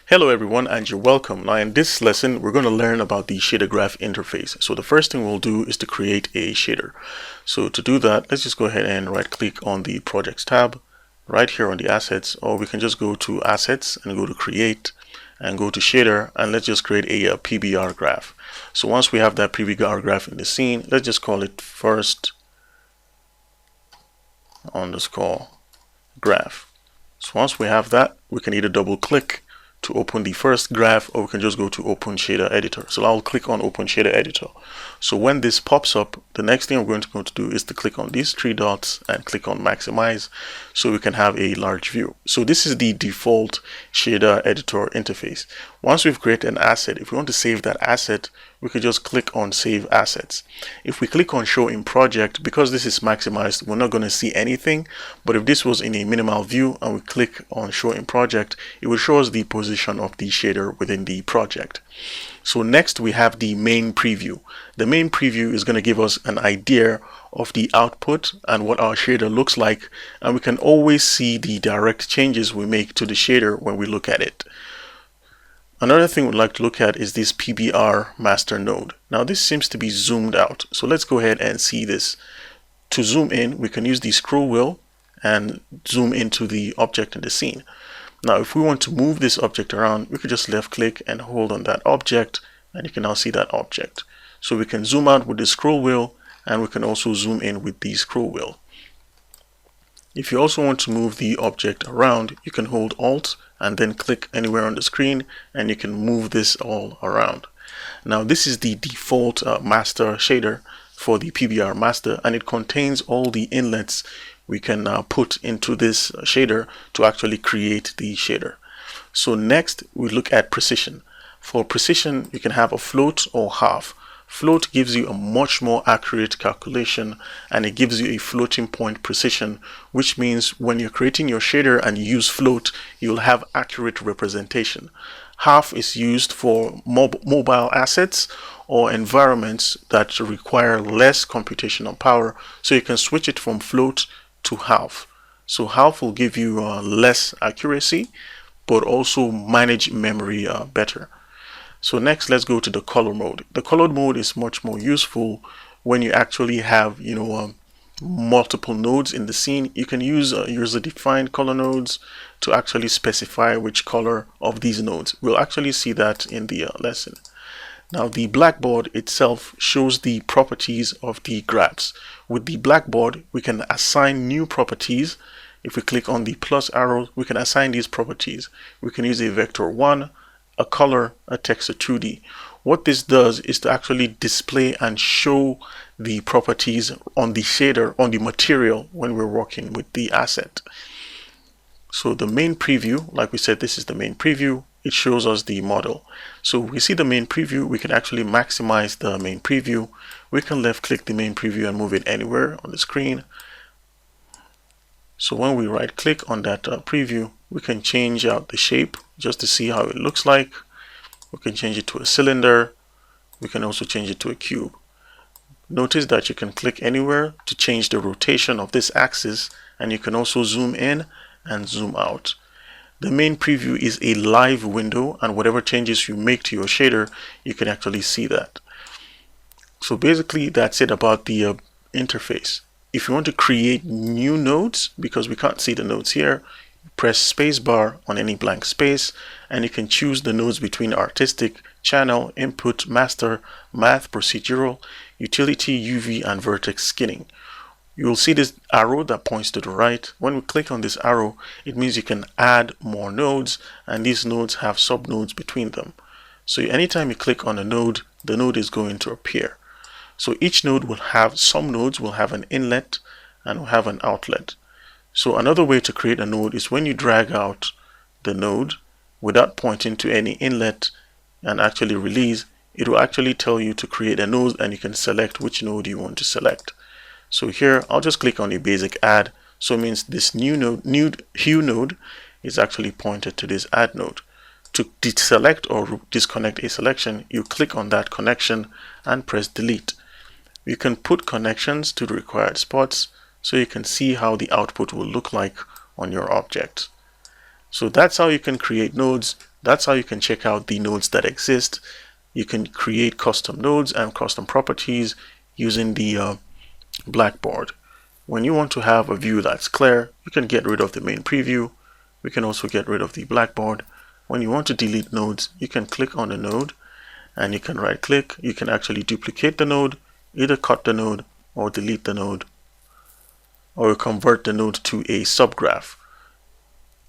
Hello everyone, and you're welcome. Now in this lesson we're going to learn about the Shadergraph interface. So the first thing we'll do is to create a shader. So to do that, let's just go ahead and right click on the projects tab right here on the assets, or we can just go to assets and go to create and go to shader, and let's just create a PBR graph. So once we have that PBR graph in the scene, let's just call it first underscore graph. So once we have that, we can either double click to open the first graph, or we can just go to open shader editor. So I'll click on open shader editor. So when this pops up, the next thing I'm going to do is to click on these three dots and click on maximize, so we can have a large view. So this is the default shader editor interface. Once we've created an asset, if we want to save that asset, we could just click on save assets. If we click on show in project, because this is maximized, we're not going to see anything. But if this was in a minimal view and we click on show in project, it will show us the position of the shader within the project. So next we have the main preview. The main preview is going to give us an idea of the output and what our shader looks like, and we can always see the direct changes we make to the shader when we look at it. Another thing we'd like to look at is this Pbr Master Node. Now this seems to be zoomed out, so let's go ahead and see this. To zoom in, we can use the scroll wheel and zoom into the object in the scene. Now if we want to move this object around, we could just left click and hold on that object, and you can now see that object. So we can zoom out with the scroll wheel, and we can also zoom in with the scroll wheel. If you also want to move the object around, you can hold Alt and then click anywhere on the screen, and you can move this all around. Now this is the default master shader for the Pbr master, and it contains all the inlets we can put into this shader to actually create the shader. So next we look at precision. For precision, you can have a float or half. Float gives you a much more accurate calculation, and it gives you a floating point precision, which means when you're creating your shader and you use float, you'll have accurate representation. Half is used for mobile assets or environments that require less computational power, so you can switch it from float to half. So half will give you less accuracy, but also manage memory better. So next, let's go to the color mode. The colored mode is much more useful when you actually have, multiple nodes in the scene. You can use user-defined color nodes to actually specify which color of these nodes. We'll actually see that in the lesson. Now, the blackboard itself shows the properties of the graphs. With the blackboard, we can assign new properties. If we click on the plus arrow, we can assign these properties. We can use a vector 1, a color, a text, or 2D. What this does is to actually display and show the properties on the shader, on the material, when we're working with the asset. So the main preview, like we said, this is the main preview. It shows us the model. So we see the main preview. We can actually maximize the main preview. We can left click the main preview and move it anywhere on the screen. So when we right click on that preview, we can change out the shape just to see how it looks like. We can change it to a cylinder. We can also change it to a cube. Notice that you can click anywhere to change the rotation of this axis, and you can also zoom in and zoom out. The main preview is a live window, and whatever changes you make to your shader, you can actually see that. So basically that's it about the interface. If you want to create new nodes, because we can't see the nodes here, press spacebar on any blank space, and you can choose the nodes between artistic, channel, input, master, math, procedural, utility, UV, and vertex skinning. You will see this arrow that points to the right. When we click on this arrow, it means you can add more nodes, and these nodes have subnodes between them. So anytime you click on a node, the node is going to appear. So each node will have, some nodes will have an inlet and will have an outlet. So another way to create a node is when you drag out the node without pointing to any inlet and actually release, it will actually tell you to create a node, and you can select which node you want to select. So here I'll just click on the basic add. So it means this new hue node is actually pointed to this add node. To deselect or disconnect a selection, you click on that connection and press delete. You can put connections to the required spots, so you can see how the output will look like on your object. So that's how you can create nodes That's how you can check out the nodes that exist. You can create custom nodes and custom properties using the Blackboard. When you want to have a view that's clear, you can get rid of the main preview. We can also get rid of the Blackboard. When you want to delete nodes, you can click on the node and you can right click. You can actually duplicate the node, either cut the node or delete the node, or convert the node to a subgraph.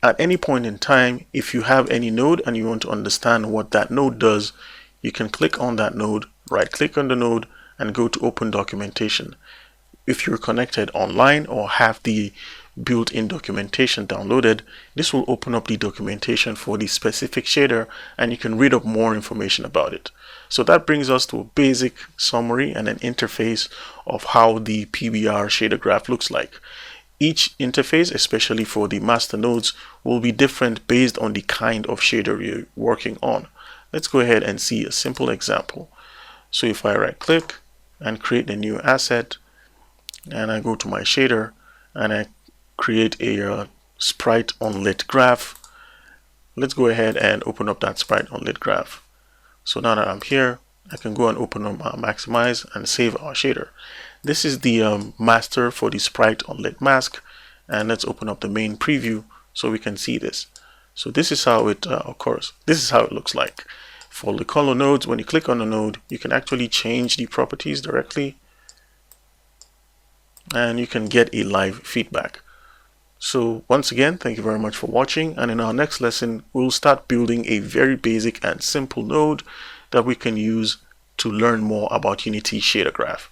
At any point in time, if you have any node and you want to understand what that node does, you can click on that node, right click on the node and go to open documentation. If you're connected online or have the built-in documentation downloaded, this will open up the documentation for the specific shader and you can read up more information about it. So that brings us to a basic summary and an interface of how the Pbr shader graph looks like. Each interface, especially for the master nodes, will be different based on the kind of shader you're working on. Let's go ahead and see a simple example. So if I right click and create a new asset, and I go to my shader and I create a sprite unlit graph. Let's go ahead and open up that sprite unlit graph. So now that I'm here, I can go and open up maximize and save our shader. This is the master for the sprite unlit mask, and let's open up the main preview so we can see this. So this is how it occurs. This is how it looks like. For the color nodes, when you click on the node, you can actually change the properties directly and you can get a live feedback. So once again, thank you very much for watching, and in our next lesson we'll start building a very basic and simple node that we can use to learn more about Unity Shader Graph.